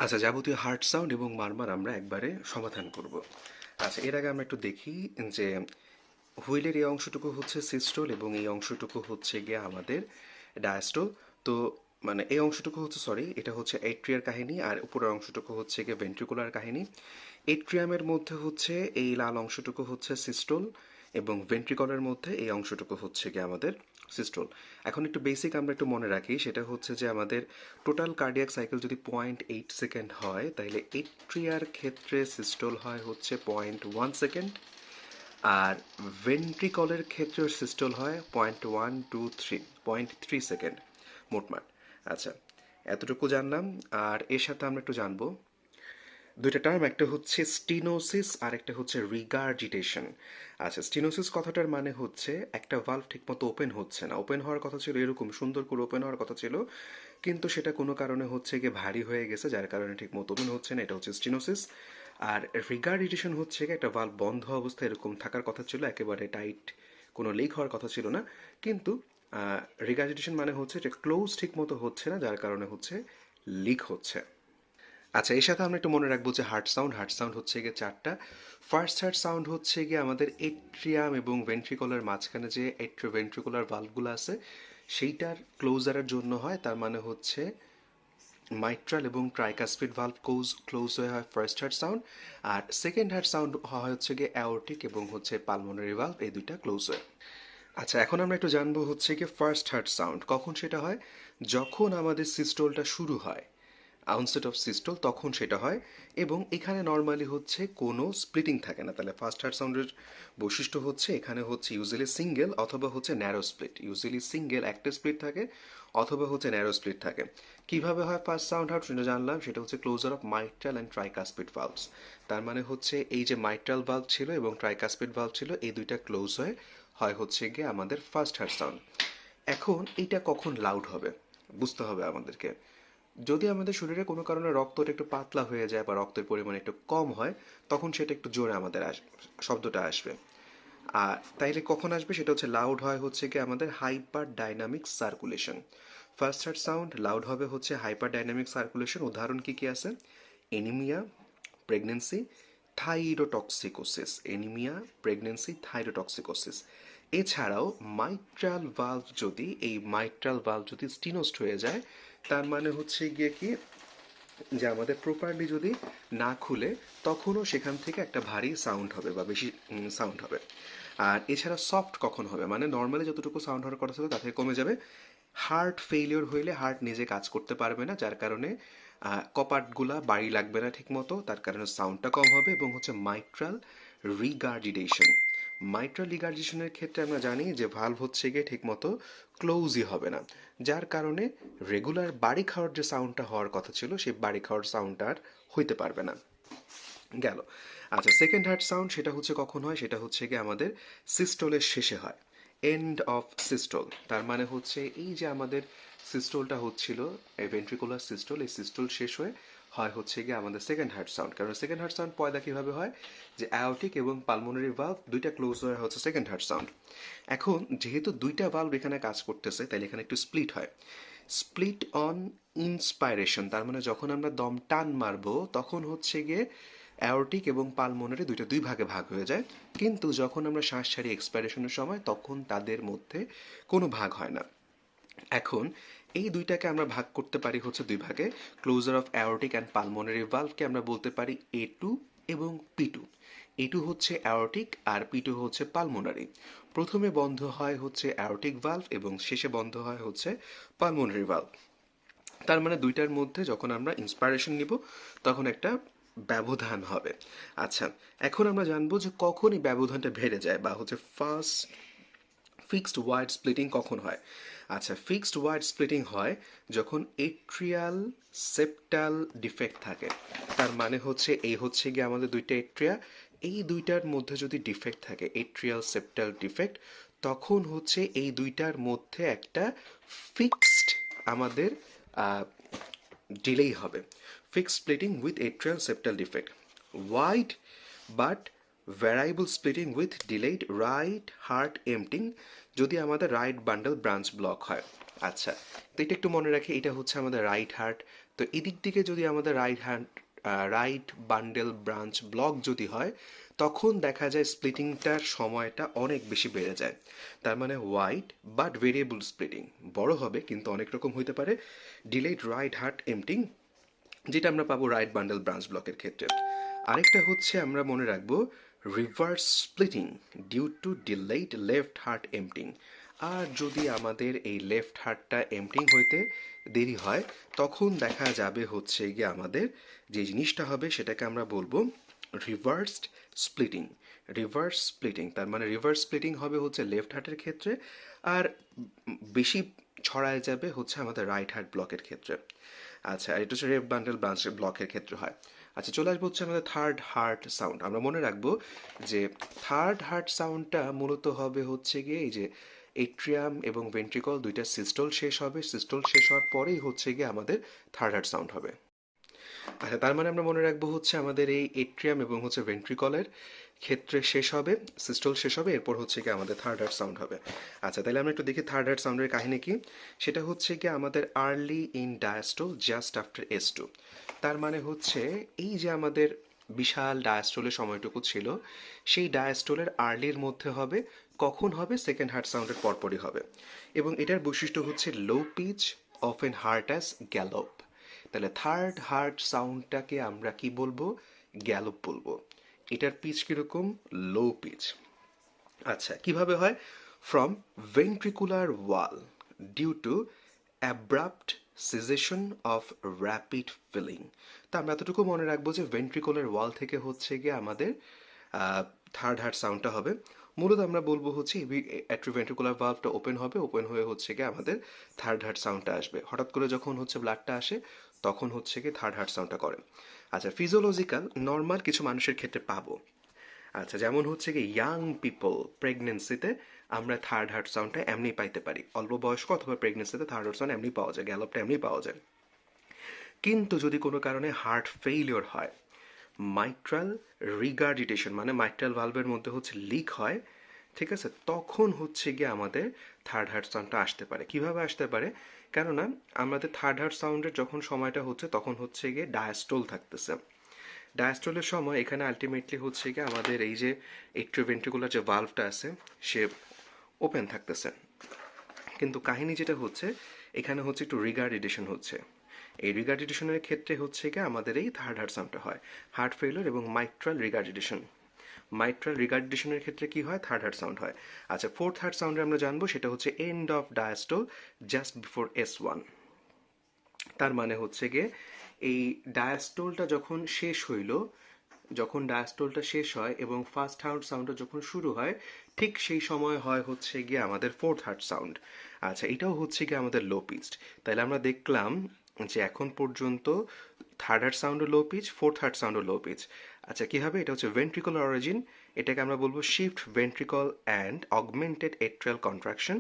আচ্ছা, যাবতীয় heart sound এবং মারমার আমরা একবারে সমাধান করব। আচ্ছা, এর আগে আমরা একটু দেখি যে হুইলের এই অংশটুকু হচ্ছে সিস্টোল এবং এই অংশটুকু হচ্ছে গিয়ে আমাদের ডায়াস্টোল। তো মানে এই অংশটুকু হচ্ছে, সরি, এটা হচ্ছে এট্রিয়ার কাহিনী, আর উপরের অংশটুকু হচ্ছে গিয়ে ভেন্ট্রিকুলার কাহিনী। এট্রিয়ামের মধ্যে হচ্ছে এই লাল অংশটুকু হচ্ছে সিস্টোল এবং ভেন্ট্রিকলের মধ্যে এই অংশটুকু হচ্ছে গিয়ে আমাদের সিস্টোল। এখন একটু বেসিক আমরা একটু মনে রাখি, সেটা হচ্ছে যে আমাদের টোটাল কার্ডিয়াক সাইকেল যদি 0.8 সেকেন্ড হয়, তাহলে এট্রিয়ার ক্ষেত্রে সিস্টোল হয় হচ্ছে 0.1 সেকেন্ড, আর ভেন্ট্রিকলের ক্ষেত্রে সিস্টোল হয় 0.123 মোটমাট। আচ্ছা, এতটুকু জানলাম। আর এর সাথে আমরা একটু জানবো দুইটা টার্ম, একটা হচ্ছে স্টিনোসিস আর একটা হচ্ছে রিগার্জিটেশন। আচ্ছা, স্টিনোসিস কথাটার মানে হচ্ছে একটা ভালভ ঠিকমতো ওপেন হচ্ছে না, ওপেন হওয়ার কথা ছিল এরকম সুন্দর করে ওপেন হওয়ার কথা ছিল, কিন্তু সেটা কোনো কারণে হচ্ছে গিয়ে ভারী হয়ে গেছে, যার কারণে ঠিকমতো ওপেন হচ্ছে না, এটা হচ্ছে স্টিনোসিস। আর রিগার্জিটেশন হচ্ছে গিয়ে একটা ভালভ বন্ধ অবস্থায় এরকম থাকার কথা ছিল, একেবারে টাইট, কোনো লিক হওয়ার কথা ছিল না, কিন্তু রিগার্জিটেশন মানে হচ্ছে যে ক্লোজ ঠিকমতো হচ্ছে না, যার কারণে হচ্ছে লিক হচ্ছে। আচ্ছা, এর সাথে আমরা একটু মনে রাখবো যে হার্ট সাউন্ড হচ্ছে গিয়ে চারটা। ফার্স্ট হার্ট সাউন্ড হচ্ছে গিয়ে আমাদের এট্রিয়াম এবং ভেন্ট্রিকুলার মাঝখানে যে ভেন্ট্রিকুলার ভালভগুলো আছে সেইটার ক্লোজারের জন্য হয়, তার মানে হচ্ছে মাইট্রাল এবং ট্রাইকাসপিড ভালভ ক্লোজ হয়ে হয় ফার্স্ট হার্ট সাউন্ড। আর সেকেন্ড হার্ট সাউন্ড হয় হচ্ছে গিয়ে অ্যাওর্টিক এবং হচ্ছে পালমোনারি ভালভ, এই দুইটা ক্লোজ হয়। আচ্ছা, এখন আমরা একটু জানবো হচ্ছে কি ফার্স্ট হার্ট সাউন্ড কখন সেটা হয়। যখন আমাদের সিস্টোলটা শুরু হয়, আউনসেট অফ সিস্টোল, তখন সেটা হয়। এবং এখানে নর্মালি হচ্ছে কোনো স্প্লিটিং থাকে না। তাহলে ফার্স্ট হার্ট সাউন্ডের বৈশিষ্ট্য হচ্ছে এখানে হচ্ছে ইউজুয়ালি সিঙ্গেল অথবা হচ্ছে ন্যারো স্প্লিট, ইউজুয়ালি সিঙ্গেল একটা স্প্লিট থাকে অথবা হচ্ছে ন্যারো স্প্লিট থাকে। কিভাবে হয় ফার্স্ট সাউন্ড হার্ট সেটা জানলাম, সেটা হচ্ছে closure of mitral and tricuspid valves. তার মানে হচ্ছে এই যে মাইট্রাল ভালভ ছিল এবং ট্রাইকাসপিড ভালভ ছিল, এই দুইটা ক্লোজ হয়ে হয় হচ্ছে গিয়ে আমাদের ফার্স্ট হার্ট সাউন্ড। এখন এইটা কখন লাউড হবে বুঝতে হবে আমাদেরকে। যদি আমাদের শরীরে কোনো কারণে রক্তটা একটু পাতলা হয়ে যায় বা রক্তের পরিমাণ একটু কম হয়, তখন সেটা একটু জোরে আমাদের শব্দটা আসবে। আর তাইলে কখন আসবে সেটা হচ্ছে লাউড হয় হচ্ছে কি আমাদের hyper dynamic circulation. First heart sound loud হবে হচ্ছে হাইপার ডাইনামিক সার্কুলেশন। উদাহরণ কি কি আছে? Anaemia, pregnancy, thyrotoxicosis. Anaemia, pregnancy, thyrotoxicosis. এছাড়াও মাইট্রাল ভালভ যদি স্টিনোস্ট হয়ে যায়, তার মানে হচ্ছে গিয়ে কি যে আমাদের প্রপারলি যদি না খুলে, তখনও সেখান থেকে একটা ভারী সাউন্ড হবে বা বেশি সাউন্ড হবে। আর এছাড়া সফট কখন হবে, মানে নর্মালি যতটুকু সাউন্ড হওয়ার কথা ছিল তার থেকে কমে যাবে। হার্ট ফেলিওর হইলে হার্ট নিজে কাজ করতে পারবে না, যার কারণে কপাটগুলা বাড়ি লাগবে না ঠিক মতো, তার কারণে সাউন্ডটা কম হবে। এবং হচ্ছে মাইট্রাল রিগার্জিডেশন। মাইট্রাল রিগার্জিশনের ক্ষেত্রে আমরা জানি যে ভালভ হচ্ছে গিয়ে ঠিক মতো ক্লোজই হবে না, যার কারণে রেগুলার বাড়ি খাওয়ার যে সাউন্ডটা হওয়ার কথা ছিল সেই বাড়ি খাওয়ার সাউন্ডটা আর হইতে পারবে না। গেল। আচ্ছা, সেকেন্ড হার্ট সাউন্ড সেটা হচ্ছে কখন হয়, সেটা হচ্ছে কি আমাদের সিস্টোলের শেষে হয়, এন্ড অফ সিস্টোল। তার মানে হচ্ছে এই যে আমাদের সিস্টোলটা হচ্ছিল, এই ভেন্ট্রিকুলার সিস্টোল, এই সিস্টোল শেষ হয়ে হয় হচ্ছে গিয়ে আমাদের সেকেন্ড হার্ট সাউন্ড। কারণ সেকেন্ড হার্ট সাউন্ড পয়দা কিভাবে হয়, যে অ্যাওটিক এবং পালমোনারি ভালভ দুইটা ক্লোজ হয়ে হচ্ছে সেকেন্ড হার্ট সাউন্ড। এখন যেহেতু দুইটা ভালভ এখানে কাজ করতেছে, তাইলে এখানে একটু স্প্লিট হয়। স্প্লিট অন ইন্সপাইরেশন, তার মানে যখন আমরা দম টান মারবো তখন হচ্ছে গিয়ে অ্যাওর্টিক এবং পালমোনারি দুইটা দুই ভাগে ভাগ হয়ে যায়, কিন্তু যখন আমরা শ্বাস ছাড়ি এক্সপাইরেশনের সময় তখন তাদের মধ্যে কোনো ভাগ হয় না। এখন এই দুইটাকে আমরা ভাগ করতে পারি হচ্ছে দুই ভাগে। Closure of aortic and pulmonary ভালভকে আমরা বলতে পারি A2 এবং P2। A2 হচ্ছে অ্যাওর্টিক আর P2 হচ্ছে পালমোনারি। প্রথমে বন্ধ হয় হচ্ছে অ্যাওর্টিক ভালভ এবং শেষে বন্ধ হয় হচ্ছে পালমোনারি ভালভ। তার মানে দুইটার মধ্যে যখন আমরা ইন্সপাইরেশন নিব তখন একটা ব্যবধান হবে। আচ্ছা, এখন আমরা জানবো যে কখন এই ব্যবধানটা বেড়ে যায় বা হচ্ছে ফার্স্ট ফিক্সড ওয়াইড স্প্লিটিং কখন হয়। আচ্ছা, ফিক্সড ওয়াইড স্প্লিটিং হয় যখন এট্রিয়াল সেপ্টাল ডিফেক্ট থাকে। তার মানে হচ্ছে এই হচ্ছে গিয়ে আমাদের দুইটা এট্রিয়া, এই দুইটার মধ্যে যদি ডিফেক্ট থাকে, এট্রিয়াল সেপ্টাল ডিফেক্ট, তখন হচ্ছে এই দুইটার মধ্যে একটা ফিক্সড আমাদের ডিলেই হবে। Fixed splitting with atrial septal defect. Wide but variable splitting with delayed right heart emptying, যদি আমাদের রাইট বান্ডল ব্রাঞ্চ ব্লক হয়। আচ্ছা, তো এটা একটু মনে রাখি, এটা হচ্ছে আমাদের রাইট হার্ট, তো এদিক দিকে যদি আমাদের রাইট বান্ডেল ব্রাঞ্চ ব্লক যদি হয়, তখন দেখা যায় স্প্লিটিংটার সময়টা অনেক বেশি বেড়ে যায়। তার মানে ওয়াইড বাট ভেরিয়েবল স্প্লিটিং বড় হবে, কিন্তু অনেক রকম হইতে পারে। ডিলেড রাইট হার্ট এমটিং, যেটা আমরা পাবো রাইট বান্ডেল ব্রাঞ্চ ব্লকের ক্ষেত্রে। আরেকটা হচ্ছে আমরা মনে রাখবো reverse splitting due to delayed left heart emptying. আর যদি আমাদের এই লেফট হার্টটা এমটিং হইতে দেরি হয়, তখন দেখা যাবে হচ্ছে গিয়ে আমাদের যে জিনিসটা হবে সেটাকে আমরা বলবো রিভার্সড স্প্লিটিং। রিভার্স স্প্লিটিং তার মানে রিভার্স স্প্লিটিং হবে হচ্ছে লেফট হার্টের ক্ষেত্রে, আর বেশি ছড়ায় যাবে হচ্ছে আমাদের রাইট হার্ট ব্লকের ক্ষেত্রে। আচ্ছা, আর এটা হচ্ছে রেড বান্ডেল ব্রাঞ্চ ব্লকের ক্ষেত্রে হয়। আচ্ছা, চলে আসবো হচ্ছে আমাদের থার্ড হার্ট সাউন্ড। আমরা মনে রাখবো যে থার্ড হার্ট সাউন্ডটা মূলত হবে হচ্ছে গিয়ে এই যে এট্রিয়াম এবং ভেন্ট্রিকল দুইটা সিস্টল শেষ হবে, সিস্টল শেষ হওয়ার পরেই হচ্ছে গিয়ে আমাদের থার্ড হার্ট সাউন্ড হবে। আচ্ছা, তার মানে আমরা মনে রাখবো হচ্ছে আমাদের এই এট্রিয়াম এবং হচ্ছে ভেন্ট্রিকলের ক্ষেত্রে শেষ হবে, সিস্টল শেষ হবে, এরপর হচ্ছে কি আমাদের থার্ড হার্ট সাউন্ড হবে। আচ্ছা, তাহলে আমরা একটু দেখি থার্ড হার্ট সাউন্ডের কাহিনী কি। সেটা হচ্ছে কি আমাদের early in diastole just after S2। তার মানে হচ্ছে এই যে আমাদের বিশাল ডায়াস্টোলের সময়টুকু ছিল, সেই ডায়াস্টোলের আর্লির মধ্যে হবে। কখন হবে? সেকেন্ড হার্ট সাউন্ডের পরপরই হবে। এবং এটার বৈশিষ্ট্য হচ্ছে low pitch often heart as gallop. তাহলে থার্ড হার্ট সাউন্ডটাকে আমরা কি বলবো? গ্যালপ বলবো। এটার পিচ কিরকম? Low pitch. আচ্ছা, কিভাবে হয়? From ventricular wall due to abrupt cessation of rapid filling. তা আমরা এতটুকু মনে রাখবো যে ভেন্ট্রিকুলার ওয়াল থেকে হচ্ছে গিয়ে আমাদের থার্ড হার্ট সাউন্ডটা হবে। মূলত আমরা বলবো হচ্ছে অ্যাট্রিভেন্ট্রিকুলার ভালভটা ওপেন হবে, ওপেন হয়ে হচ্ছে গিয়ে আমাদের থার্ড হার্ট সাউন্ডটা আসবে। হঠাৎ করে যখন হচ্ছে ব্লাডটা আসে, তখন হচ্ছে গিয়ে থার্ড হার্ট সাউন্ডটা করে। আচ্ছা, ফিজিওলজিক্যাল নর্মাল কিছু মানুষের ক্ষেত্রে পাবো। আচ্ছা, যেমন হচ্ছে কি ইয়াং পিপল প্রেগনেন্সিতে আমরা থার্ড হার্ট সাউন্ডটা এমনি পাইতে পারি। অল্প বয়স্ক অথবা প্রেগনেন্সিতে থার্ড হার্ট সাউন্ড এমনি পাওয়া যায়, গ্যালপটা এমনি পাওয়া যায়। কিন্তু যদি কোনো কারণে হার্ট ফেইলিওর হয়, মাইট্রাল রিগার্ডিটেশন মানে মাইট্রাল ভালভের মধ্যে হচ্ছে লিক হয়, ঠিক আছে, তখন হচ্ছে গিয়ে আমাদের থার্ড হার্ট সাউন্ডটা আসতে পারে। কিভাবে আসতে পারে? কেননা আমাদের থার্ড হার্ট সাউন্ডের যখন সময়টা হচ্ছে, তখন হচ্ছে গিয়ে ডায়াস্টোল থাকতেছে। ডায়াস্টোলের সময় এখানে আলটিমেটলি হচ্ছে গিয়ে আমাদের এই যে এট্রিওভেন্ট্রিকুলার যে ভালভটা আছে, সে ওপেন থাকতেছে। কিন্তু কাহিনী যেটা হচ্ছে, এখানে হচ্ছে একটু রিগার্ডিটেশন হচ্ছে। এই রিগার্ডিটেশনের ক্ষেত্রে হচ্ছে কি আমাদের এই থার্ড হার্ট সাউন্ডটা হয়। হার্ট ফেইলিওর এবং মাইট্রাল রিগার্ডিটেশন। মাইট্রাল রিগার্ডিটেশনের ক্ষেত্রে কি হয়? থার্ড হার্ট সাউন্ড হয়। আচ্ছা, ফোর্থ হার্ট সাউন্ডে আমরা জানবো সেটা হচ্ছে end of diastole just before S1। তার মানে হচ্ছে গিয়ে এই ডায়াস্টোলটা যখন শেষ হইল, যখন ডায়াস্টোলটা শেষ হয় এবং ফার্স্ট হার্ট সাউন্ডটা যখন শুরু হয়, ঠিক সেই সময় হয় হচ্ছে গিয়ে আমাদের ফোর্থ হার্ট সাউন্ড। আচ্ছা, এটাও হচ্ছে গিয়ে আমাদের লো পিচড। তাহলে আমরা দেখলাম যে এখন পর্যন্ত থার্ড হার্ট সাউন্ডও লো পিচ, ফোর্থ হার্ট সাউন্ডও লো পিচ। আচ্ছা, কি হবে? এটা হচ্ছে ভেন্ট্রিকুলার অরিজিন। এটাকে আমরা বলবো shift ventricle and augmented atrial contraction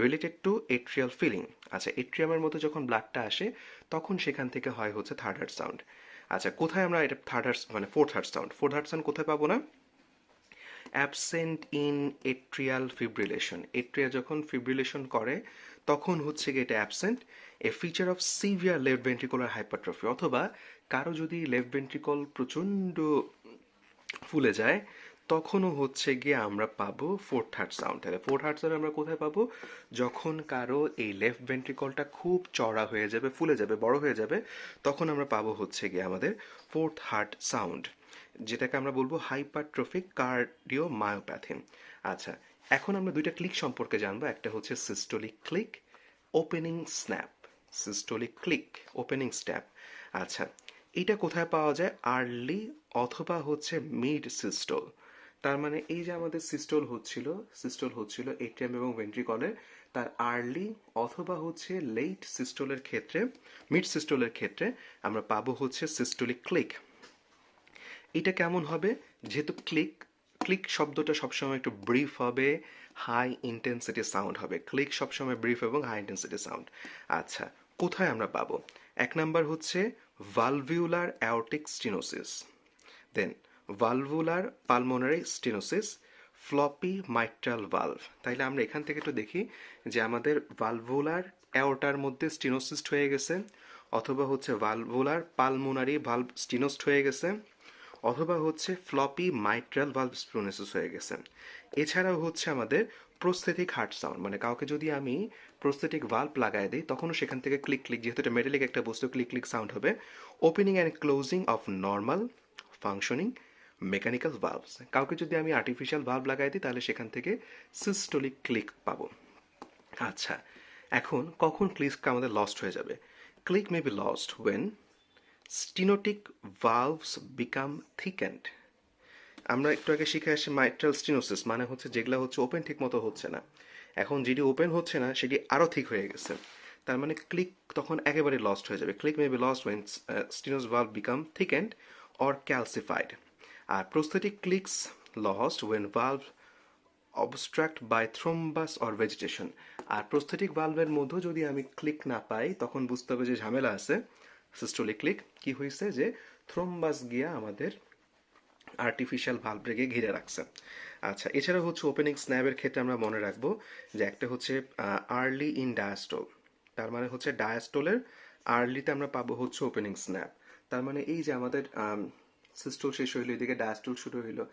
related to atrial filling. আচ্ছা, এট্রিয়ামের মধ্যে যখন ব্লাডটা আসে, তখন সেখান থেকে হয় হচ্ছে থার্ড হার্ট সাউন্ড। আচ্ছা, কোথায় আমরা এটা থার্ড হার্ট মানে fourth heart sound? Fourth heart sound কোথায় পাবো না? Absent in atrial fibrillation. Atria যখন ফিব্রিলেশন করে, তখন হচ্ছে গিয়ে এটা absent. A feature of severe left ventricular hypertrophy, অথবা কারো যদি লেফট ভেন্ট্রিকল প্রচণ্ড ফুলে যায়, তখনও হচ্ছে গিয়ে আমরা পাবো ফোর্থ হার্ট সাউন্ড। তাহলে ফোর্থ হার্ট সাউন্ড আমরা কোথায় পাবো? যখন কারো এই লেফট ভেন্ট্রিকলটা খুব চড়া হয়ে যাবে, ফুলে যাবে, বড় হয়ে যাবে, তখন আমরা পাবো হচ্ছে গিয়ে আমাদের ফোর্থ হার্ট সাউন্ড, যেটাকে আমরা বলবো হাইপারট্রফিক কার্ডিওমায়োপ্যাথি। আচ্ছা, এখন আমরা দুইটা ক্লিক সম্পর্কে জানবো। একটা হচ্ছে systolic click, opening snap. Systolic click, opening snap. আচ্ছা, এটা কোথায় পাওয়া যায়? আর্লি অথবা হচ্ছে মিড সিস্টোল। তার মানে এই যে আমাদের সিস্টোল হচ্ছিল এট্রিয়াম এবং ভেন্ট্রিকলের, তার আর্লি অথবা হচ্ছে লেট সিস্টোলের ক্ষেত্রে, মিড সিস্টোলের ক্ষেত্রে আমরা পাবো হচ্ছে সিস্টোলিক ক্লিক। এটা কেমন হবে? যেহেতু ক্লিক, ক্লিক শব্দটা সবসময় একটু ব্রিফ হবে, হাই ইন্টেন্সিটি সাউন্ড হবে। ক্লিক সবসময় ব্রিফ এবং হাই ইন্টেন্সিটি সাউন্ড। আচ্ছা, কোথায় আমরা পাবো? এক নাম্বার হচ্ছে valvular aortic stenosis, then valvular pulmonary stenosis, floppy mitral valve. তাইলে আমরা এখান থেকে একটু দেখি যে আমাদের ভালভুলার অ্যাওর্টার মধ্যে স্টিনোসিস হয়ে গেছে, অথবা হচ্ছে ভালভুলার পালমোনারি ভালভ স্টিনোসড হয়ে গেছে, অথবা হচ্ছে ফ্লপি মাইট্রাল ভালভ স্পিনোসিস হয়ে গেছে। এছাড়াও হচ্ছে আমাদের প্রস্থেটিক হার্ট সাউন্ড, মানে কাউকে যদি আমি প্রস্থেটিক ভাল্ব লাগাই দিই তখনও সেখান থেকে ক্লিক ক্লিক, যেহেতু এটা মেটালিক একটা বস্তু, ক্লিক ক্লিক সাউন্ড হবে। Opening and closing of normal functioning mechanical ভালভস, কাউকে যদি আমি আর্টিফিশিয়াল ভাল্ব লাগাই দিই তাহলে সেখান থেকে সিস্টোলিক ক্লিক পাবো। আচ্ছা, এখন কখন ক্লিক আমাদের লস্ট হয়ে যাবে? Click may be lost when stenotic valves become thickened. আমরা একটু আগে শিখে আসি মাইট্রাল স্টিনোসিস, মানে হচ্ছে যেগুলো হচ্ছে ওপেন ঠিক মতো হচ্ছে না। এখন যেটি ওপেন হচ্ছে না সেটি আরও ঠিক হয়ে গেছে, তার মানে ক্লিক তখন একেবারে লস্ট হয়ে যাবে। Click may be lost when stenosed valve become thickened or calcified. আর prosthetic clicks lost when valve obstruct by thrombus or vegetation. আর প্রস্থেটিক ভালভের মধ্যে যদি আমি ক্লিক না পাই তখন বুঝতে হবে যে ঝামেলা আছে। সিস্টোলিক ক্লিক কি হয়েছে, যে থ্রোম্বাস গিয়া আমাদের আর্টিফিশিয়াল ভালভটাকে ঘিরে রাখছে। আচ্ছা, এছাড়া হচ্ছে ওপেনিং স্ন্যাবের ক্ষেত্রে আমরা মনে রাখবো যে একটা হচ্ছে আর্লি ইন ডায়াস্টোল, তার মানে হচ্ছে ডায়াস্টোলের আর্লিতে আমরা পাবো হচ্ছে ওপেনিং স্ন্যাপ। তার মানে এই যে আমাদের সিস্টোল শেষ হইলো, এদিকে ডায়াস্টোল শুরু হইলো,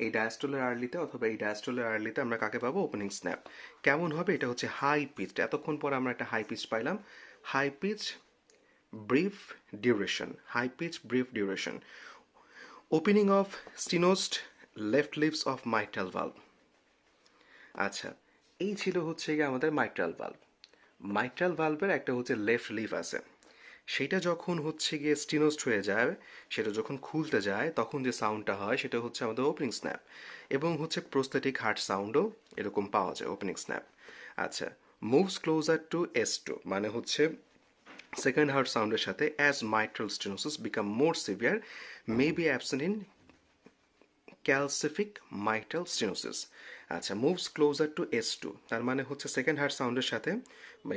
এই ডায়াস্টোলের আর্লিতে অথবা এই ডায়াস্টোলের আর্লিতে আমরা কাকে পাবো? Opening snap. কেমন হবে? এটা হচ্ছে হাই পিচড। এতক্ষণ পর আমরা একটা হাই পিচ পাইলাম, high pitch brief duration, high pitch brief duration. Opening of stenosed left leaves of mitral valve. আচ্ছা, এই ছিল হচ্ছে গিয়ে আমাদের মাইট্রাল ভালভ। মাইট্রাল ভালভের একটা হচ্ছে লেফট লিভ আছে, সেটা যখন হচ্ছে গিয়ে স্টিনোসড হয়ে যায়, সেটা যখন খুলতে যায় তখন যে সাউন্ডটা হয় সেটা হচ্ছে আমাদের ওপেনিং স্ন্যাপ। এবং হচ্ছে প্রস্থেটিক হার্ট সাউন্ডও এরকম পাওয়া যায়, ওপেনিং স্ন্যাপ। আচ্ছা, মুভস ক্লোজার টু S2, মানে হচ্ছে সেকেন্ড হার্ট সাউন্ডের সাথে as mitral stenosis become more severe may be absent in calcific mitral stenosis. আচ্ছা, মুভস ক্লোজার টু S2, তার মানে হচ্ছে সেকেন্ড হার্ট সাউন্ডের সাথে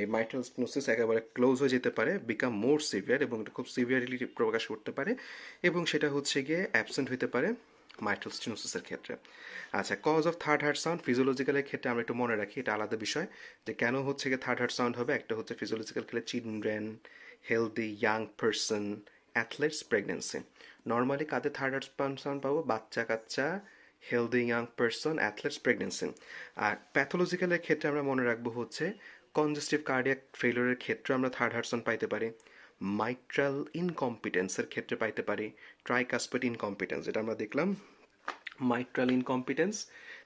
এই মাইট্রাল স্টেনোসিস একেবারে ক্লোজ হয়ে যেতে পারে, বিকাম মোর সিভিয়ার, এবং এটা খুব সিভিয়ারলি প্রকাশ করতে পারে, এবং সেটা হচ্ছে গিয়ে অ্যাবসেন্ট হইতে পারে মাইট্রাল স্টেনোসিসের ক্ষেত্রে। আচ্ছা, cause of third heart sound ফিজিওলজিক্যালের ক্ষেত্রে আমরা একটু মনে রাখি, এটা আলাদা বিষয় যে কেন হচ্ছে গিয়ে থার্ড হার্ট সাউন্ড হবে। একটা হচ্ছে ফিজিওলজিক্যাল ক্ষেত্রে children, healthy young person, athletes, pregnancy. Normally কাদের থার্ড হার্ট সাউন্ড পাবো? বাচ্চা কাচ্চা, healthy young person, athletes, pregnancy. আর প্যাথোলজিক্যালের ক্ষেত্রে আমরা মনে রাখবো হচ্ছে কনজেস্টিভ কার্ডিয়াক ফেলিওরের ক্ষেত্রে আমরা থার্ড হার্ট সাউন্ড পাইতে পারি, মাইট্রাল ইনকম্পিটেন্সের ক্ষেত্রে পাইতে পারি, ট্রাইকাসপেড ইনকম্পিটেন্স, যেটা আমরা দেখলাম মাইট্রাল ইনকম্পিটেন্স,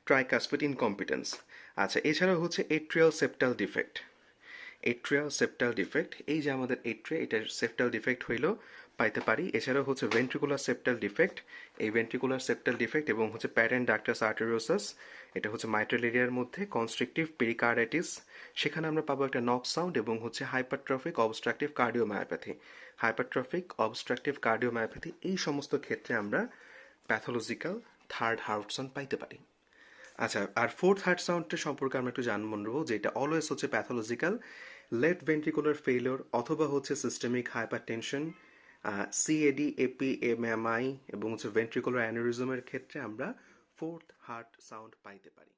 ট্রাইকাসপেড ইনকম্পিটেন্স। আচ্ছা, এছাড়াও হচ্ছে atrial septal defect, atrial septal defect, এই যে আমাদের এট্রিয়া, এটার সেপ্টাল ডিফেক্ট হইলেও পাইতে পারি। এছাড়াও হচ্ছে ভেন্ট্রিকুলার সেপ্টাল ডিফেক্ট, এই ভেন্ট্রিকুলার সেপ্টাল ডিফেক্ট, এবং হচ্ছে প্যারেন্ট ডাক্টাস আর্টেরিওসাস, এটা হচ্ছে মাইট্রাল এরিয়ার মধ্যে কনস্ট্রিকটিভ পেরিকার্ডাইটিস, সেখানে আমরা পাবো একটা নক সাউন্ড, এবং হচ্ছে hypertrophic obstructive cardiomyopathy, hypertrophic obstructive cardiomyopathy, এই সমস্ত ক্ষেত্রে আমরা প্যাথোলজিক্যাল থার্ড হার্ট সাউন্ড পাইতে পারি। আচ্ছা, আর ফোর্থ হার্ট সাউন্ডের সম্পর্কে আমরা একটু জানবো নেবো, যেটা অলওয়েজ হচ্ছে প্যাথোলজিক্যাল, লেফট ভেন্ট্রিকুলার ফেলিওর অথবা হচ্ছে সিস্টেমিক হাইপারটেনশন, সিএডি, এপিএমএমআই এবং হচ্ছে ভেন্ট্রিকুলার অ্যানিউরিজমের ক্ষেত্রে আমরা ফোর্থ হার্ট সাউন্ড পাইতে পারি।